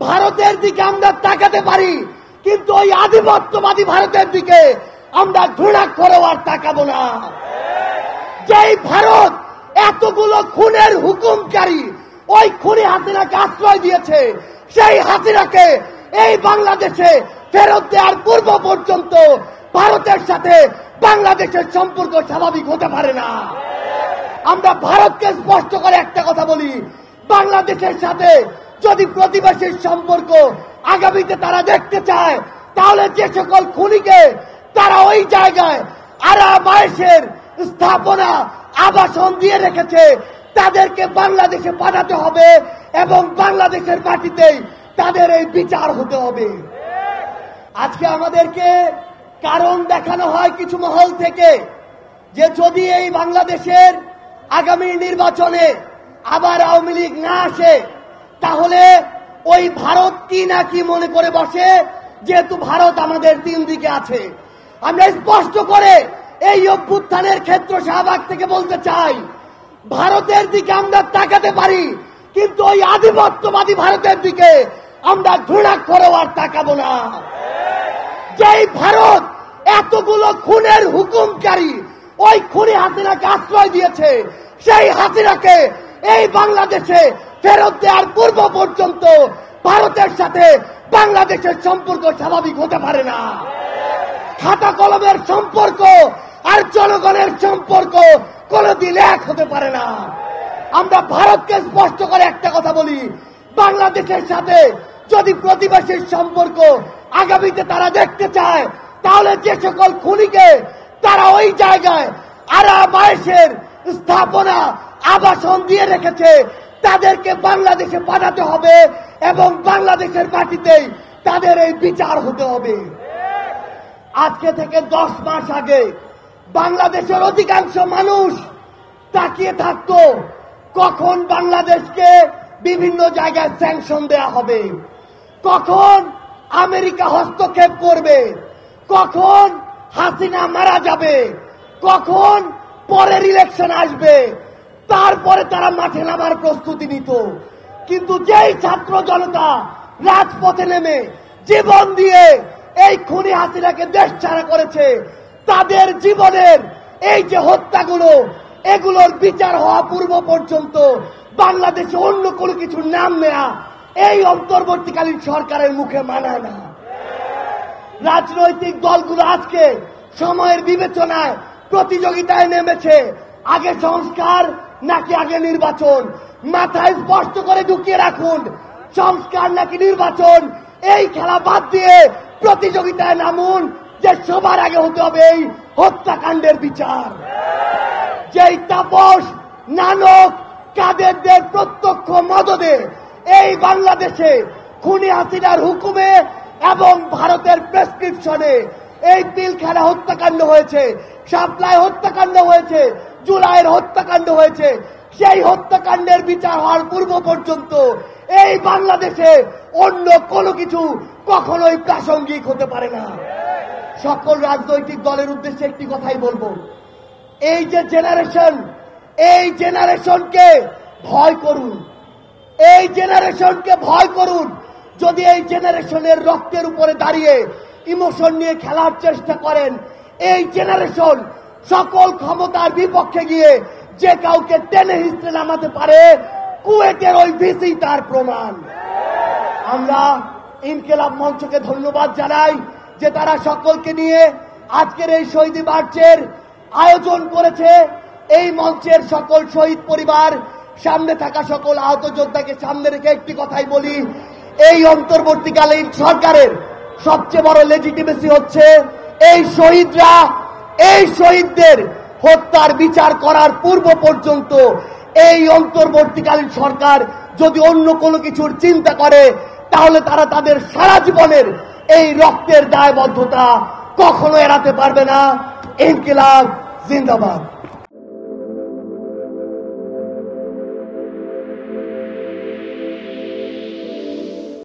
ভারতের দিকে আমরা তাকাতে পারি, কিন্তু ওই আধিপত্যবাদী ভারতের দিকে আমরা ঘৃণা করেও আর তাকাবো না। যেই ভারত এতগুলো খুনের হুকুমকারী ওই খুনি হাসিনাকে আশ্রয় দিয়েছে, সেই হাসিনাকে এই বাংলাদেশে ফেরত দেওয়ার পূর্ব পর্যন্ত ভারতের সাথে বাংলাদেশের সম্পর্ক স্বাভাবিক হতে পারে না। আমরা ভারতকে স্পষ্ট করে একটা কথা বলি, বাংলাদেশের সাথে যদি প্রতিবেশীর সম্পর্ক আগামীতে তারা দেখতে চায়, তাহলে যে সকল খুনিকে তারা ওই জায়গায় আরামায়েশের স্থাপনা আবাসন দিয়ে রেখেছে, তাদেরকে বাংলাদেশে পাঠাতে হবে এবং বাংলাদেশের মাটিতেই তাদের এই বিচার হতে হবে। আজকে আমাদেরকে কারণ দেখানো হয় কিছু মহল থেকে যে যদি এই বাংলাদেশের আগামী নির্বাচনে আবার আওয়ামী লীগ না আসে, তাহলে ওই ভারত কি না কি মনে করে বসে, যেহেতু ভারত আমাদের তিন দিকে আছে। আমরা স্পষ্ট করে এই অভ্যুত্থানের ক্ষেত্র শাহবাগ থেকে বলতে চাই, ভারতের দিকে আমরা তাকাতে পারি, কিন্তু ওই আধিপত্যবাদী ভারতের দিকে আমরা ঘৃণা করেও আর তাকাবো না। যেই ভারত এতগুলো খুনের হুকুমকারী ওই খুনি হাসিনাকে আশ্রয় দিয়েছে, সেই হাসিনাকে এই বাংলাদেশে ফেরত দেওয়ার পূর্ব পর্যন্ত ভারতের সাথে বাংলাদেশের সম্পর্ক স্বাভাবিক হতে পারে না। খাতা কলমের সম্পর্ক আর জনগণের সম্পর্ক কোনদিন এক হতে পারে না। আমরা ভারতকে স্পষ্ট করে একটা কথা বলি, বাংলাদেশের সাথে যদি প্রতিবেশীর সম্পর্ক আগামীতে তারা দেখতে চায়, তাহলে যে সকল খুনিকে তারা ওই জায়গায় আরামায়েশের স্থাপনা আবাসন দিয়ে রেখেছে, তাদেরকে বাংলাদেশে পাঠাতে হবে এবং বাংলাদেশের মাটিতেই তাদের এই বিচার হতে হবে। আজকে থেকে 10 মাস আগে বাংলাদেশের অধিকাংশ মানুষ তাকিয়ে থাকতো কখন বাংলাদেশকে বিভিন্ন জায়গায় স্যাংশন দেয়া হবে, কখন আমেরিকা হস্তক্ষেপ করবে, কখন হাসিনা মারা যাবে, কখন পরের ইলেকশন আসবে, তারপরে তারা মাঠে নামার প্রস্তুতি নিত। কিন্তু যেই ছাত্র জনতা রাজপথে নেমে জীবন দিয়ে এই খুনি হাসিনাকে দেশ ছাড়া করেছে, তাদের জীবনের এই যে হত্যাগুলো, এগুলোর বিচার হওয়া পূর্ব পর্যন্ত বাংলাদেশে অন্য কোনো কিছুর নাম নেয়া এই অন্তর্বর্তীকালীন সরকারের মুখে মানায় না। রাজনৈতিক দলগুলো আজকে সময়ের বিবেচনায় প্রতিযোগিতায় নেমেছে, আগে সংস্কার নাকি আগে নির্বাচন। মাথায় স্পষ্ট করে ঢুকিয়ে রাখুন, সংস্কার নাকি নির্বাচন, এই খেলা বাদ দিয়ে প্রতিযোগিতায় নামুন যে সবার আগে হতে হবে এই হত্যাকাণ্ডের বিচার। যেই তাপস, নানক, কাদেরদের প্রত্যক্ষ মদদে এই বাংলাদেশে খুনি হাসিনার হুকুমে এবং ভারতের প্রেসক্রিপশনে এই পিলখানা হত্যাকাণ্ড হয়েছে, শাপলায় হত্যাকাণ্ড হয়েছে, জুলাইয়ের হত্যাকাণ্ড হয়েছে, সেই হত্যাকাণ্ডের বিচার হওয়ার পূর্ব পর্যন্ত এই বাংলাদেশে অন্য কোনো কিছু কখনোই প্রাসঙ্গিক হতে পারে না। সকল রাজনৈতিক দলের উদ্দেশ্যে একটি কথাই বলবো, এই যে জেনারেশন, এই জেনারেশনকে ভয় করুন, এই জেনারেশনকে ভয় করুন। যদি এই জেনারেশনের রক্তের উপরে দাঁড়িয়ে ইমোশন নিয়ে খেলার চেষ্টা করেন, এই জেনারেশন সকল ক্ষমতার বিপক্ষে গিয়ে যে কাউকে টেনে হিঁচড়ে নামাতে পারে, কুয়েতের ওই ভিসি তার প্রমাণ। আমরা ইনকিলাব মঞ্চকে ধন্যবাদ জানাই যে তারা সকলকে নিয়ে আজকের এই শহীদ মার্চের আয়োজন করেছে। এই মঞ্চের সকল শহীদ পরিবার, সামনে থাকা সকল আহত যোদ্ধাকে সামনে রেখে একটি কথাই বলি, এই অন্তর্বর্তীকালীন সরকারের সবচেয়ে বড় লেজিটিমেসি হচ্ছে এই শহীদরা, এই শহীদদের হত্যার বিচার করার পূর্ব পর্যন্ত এই অন্তর্বর্তীকালীন সরকার যদি অন্য কোনো কিছুর চিন্তা করে, তাহলে তারা তাদের সারা জীবনের এই রক্তের দায়বদ্ধতা কখনো এড়াতে পারবে না। ইনকিলাব জিন্দাবাদ।